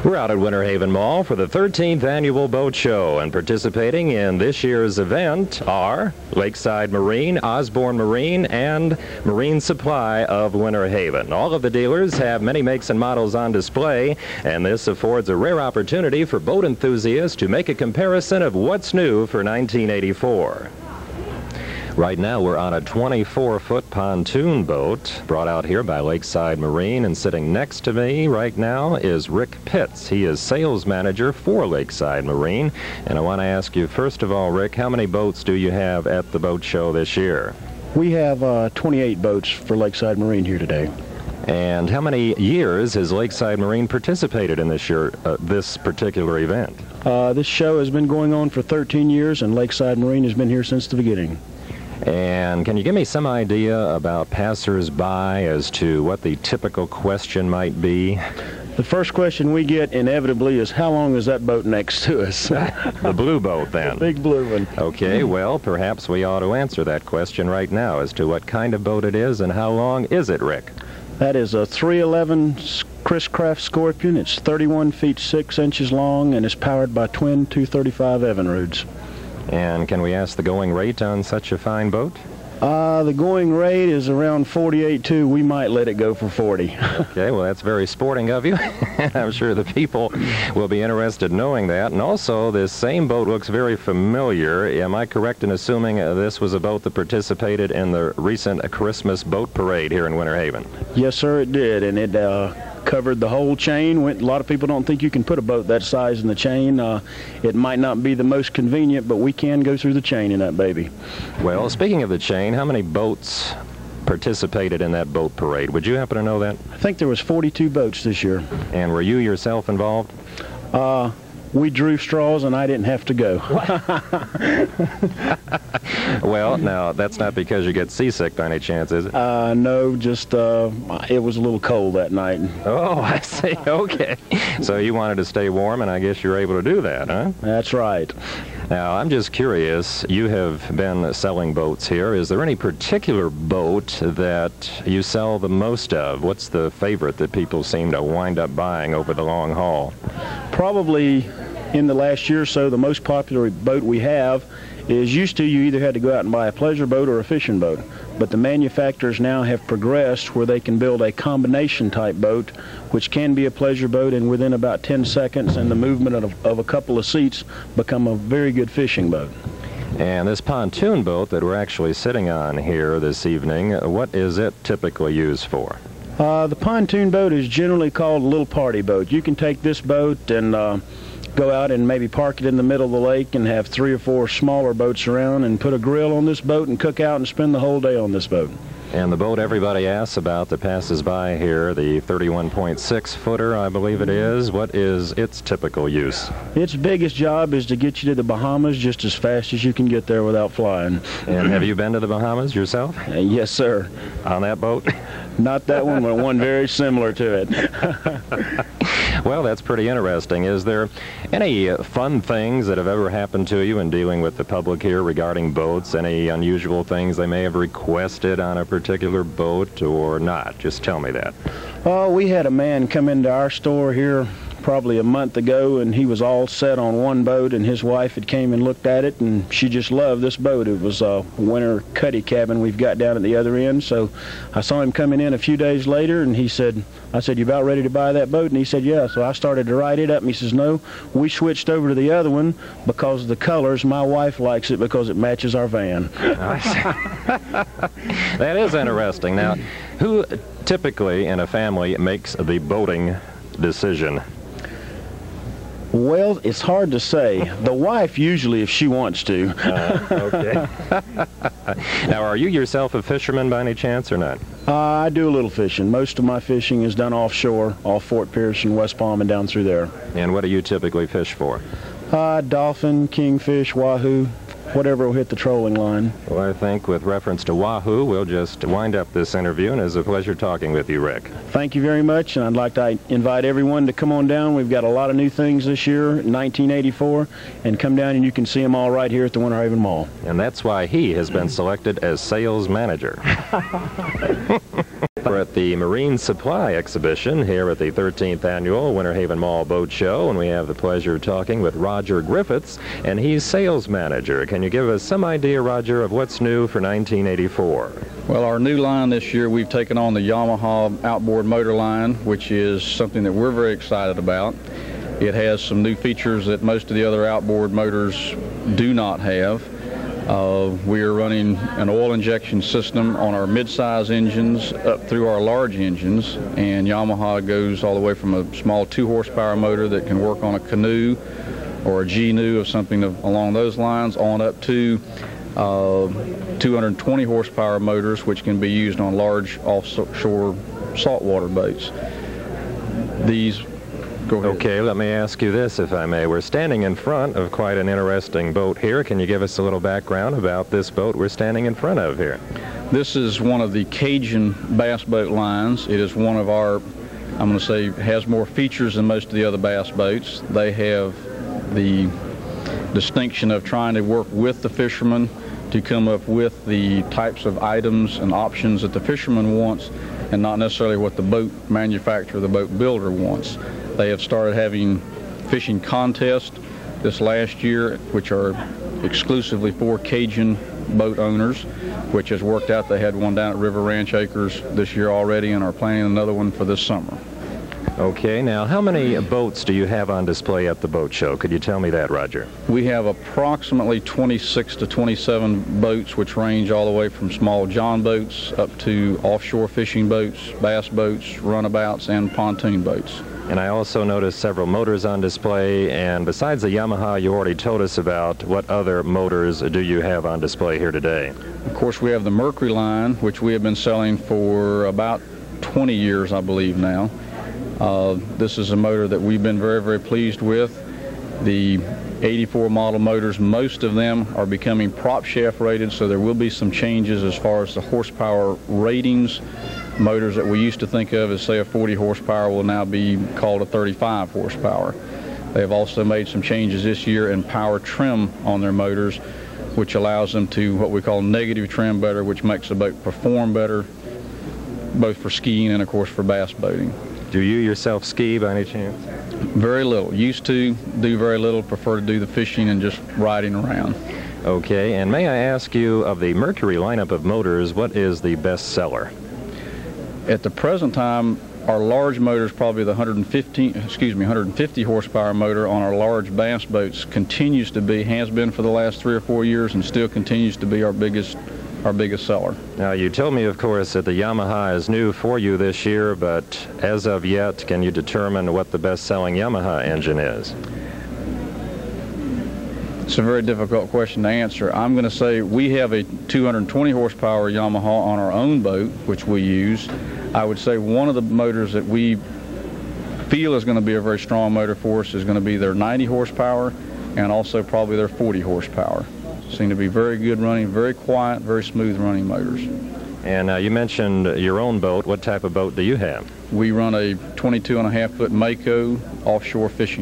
We're out at Winter Haven Mall for the 13th Annual Boat Show, and participating in this year's event are Lakeside Marine, Osborne Marine, and Marine Supply of Winter Haven. All of the dealers have many makes and models on display, and this affords a rare opportunity for boat enthusiasts to make a comparison of what's new for 1984. Right now we're on a 24-foot pontoon boat brought out here by Lakeside Marine, and sitting next to me right now is Rick Pitts. He is sales manager for Lakeside Marine, and I want to ask you, first of all, Rick, how many boats do you have at the boat show this year? We have 28 boats for Lakeside Marine here today. And how many years has Lakeside Marine participated in this particular event? This show has been going on for 13 years, and Lakeside Marine has been here since the beginning. And can you give me some idea about passers-by as to what the typical question might be? The first question we get inevitably is, how long is that boat next to us? The blue boat, then. The big blue one. Okay, well, perhaps we ought to answer that question right now as to what kind of boat it is and how long is it, Rick? That is a 311 Chris Craft Scorpion. It's 31 feet 6 inches long and is powered by twin 235 Evinrudes. And can we ask the going rate on such a fine boat? The going rate is around 48.2. We might let it go for 40. Okay, well, that's very sporting of you. I'm sure the people will be interested in knowing that. And also, this same boat looks very familiar. Am I correct in assuming this was a boat that participated in the recent Christmas boat parade here in Winter Haven? Yes, sir, it did, and it covered the whole chain. A lot of people don't think you can put a boat that size in the chain. It might not be the most convenient, but we can go through the chain in that baby. Well, speaking of the chain, how many boats participated in that boat parade? Would you happen to know that? I think there was 42 boats this year. And were you yourself involved? We drew straws, and I didn't have to go. Well, now, that's not because you get seasick by any chance, is it? No, just it was a little cold that night. Oh, I see. Okay. So you wanted to stay warm, and I guess you're able to do that, huh? That's right. Now, I'm just curious, you have been selling boats here. Is there any particular boat that you sell the most of? What's the favorite that people seem to wind up buying over the long haul? Probably in the last year or so, the most popular boat we have is, used to, you either had to go out and buy a pleasure boat or a fishing boat. But the manufacturers now have progressed where they can build a combination type boat, which can be a pleasure boat, and within about 10 seconds and the movement of a couple of seats become a very good fishing boat. And this pontoon boat that we're actually sitting on here this evening, what is it typically used for? The pontoon boat is generally called a little party boat. You can take this boat and go out and maybe park it in the middle of the lake and have 3 or 4 smaller boats around and put a grill on this boat and cook out and spend the whole day on this boat. And the boat everybody asks about that passes by here, the 31.6 footer, I believe it is, what is its typical use? Its biggest job is to get you to the Bahamas just as fast as you can get there without flying. And have you been to the Bahamas yourself? Yes, sir. On that boat? Not that one, but one very similar to it. Well, that's pretty interesting. Is there any fun things that have ever happened to you in dealing with the public here regarding boats? Any unusual things they may have requested on a particular boat or not? Just tell me that. Oh, we had a man come into our store here probably a month ago, and he was all set on one boat, and his wife had came and looked at it, and she just loved this boat. It was a winter cuddy cabin we've got down at the other end. So I saw him coming in a few days later, and I said, you about ready to buy that boat? And he said, yeah. So I started to write it up, and he says, no, we switched over to the other one because of the colors. My wife likes it because it matches our van. That is interesting. Now, who typically in a family makes the boating decision? Well, it's hard to say. The wife usually, if she wants to. Okay. Now, are you yourself a fisherman by any chance or not? I do a little fishing. Most of my fishing is done offshore, off Fort Pierce and West Palm and down through there. And what do you typically fish for? Dolphin, kingfish, wahoo, whatever will hit the trolling line. Well, I think with reference to wahoo, we'll just wind up this interview, and it's a pleasure talking with you, Rick. Thank you very much, and I'd like to invite everyone to come on down. We've got a lot of new things this year, 1984, and come down and you can see them all right here at the Winter Haven Mall. And that's why he has been selected as sales manager. We're at the Marine Supply Exhibition here at the 13th Annual Winter Haven Mall Boat Show, and we have the pleasure of talking with Roger Griffiths, and he's sales manager. Can you give us some idea, Roger, of what's new for 1984? Well, our new line this year, we've taken on the Yamaha outboard motor line, which is something that we're very excited about. It has some new features that most of the other outboard motors do not have. We are running an oil injection system on our mid-size engines up through our large engines, and Yamaha goes all the way from a small 2-horsepower motor that can work on a canoe or a GNU or something along those lines on up to 220 horsepower motors, which can be used on large offshore saltwater boats. Go ahead. Okay, let me ask you this, if I may. We're standing in front of quite an interesting boat here. Can you give us a little background about this boat we're standing in front of here? This is one of the Cajun bass boat lines. It is one of our, I'm going to say, has more features than most of the other bass boats. They have the distinction of trying to work with the fishermen to come up with the types of items and options that the fisherman wants, and not necessarily what the boat manufacturer, the boat builder wants. They have started having fishing contests this last year, which are exclusively for Cajun boat owners, which has worked out. They had one down at River Ranch Acres this year already and are planning another one for this summer. Okay, now how many boats do you have on display at the boat show? Could you tell me that, Roger? We have approximately 26 to 27 boats, which range all the way from small john boats up to offshore fishing boats, bass boats, runabouts, and pontoon boats. And I also noticed several motors on display, and besides the Yamaha you already told us about, what other motors do you have on display here today? Of course, we have the Mercury line, which we have been selling for about 20 years, I believe now. This is a motor that we've been very, very pleased with. The 84 model motors, most of them are becoming prop shaft rated, so there will be some changes as far as the horsepower ratings. Motors that we used to think of as, say, a 40 horsepower will now be called a 35 horsepower. They have also made some changes this year in power trim on their motors, which allows them to what we call negative trim better, which makes the boat perform better, both for skiing and, of course, for bass boating. Do you yourself ski by any chance? Very little. Used to, do very little. Prefer to do the fishing and just riding around. Okay, and may I ask you, of the Mercury lineup of motors, what is the best seller? At the present time, our large motor is probably the 150 horsepower motor on our large bass boats continues to be, has been for the last 3 or 4 years, and still continues to be our biggest seller. Now, you told me, of course, that the Yamaha is new for you this year, but as of yet, can you determine what the best-selling Yamaha engine is? It's a very difficult question to answer. I'm going to say we have a 220 horsepower Yamaha on our own boat, which we use. I would say one of the motors that we feel is going to be a very strong motor for us is going to be their 90 horsepower and also probably their 40 horsepower. Seem to be very good running, very quiet, very smooth running motors. And you mentioned your own boat. What type of boat do you have? We run a 22.5-foot Mako offshore fishing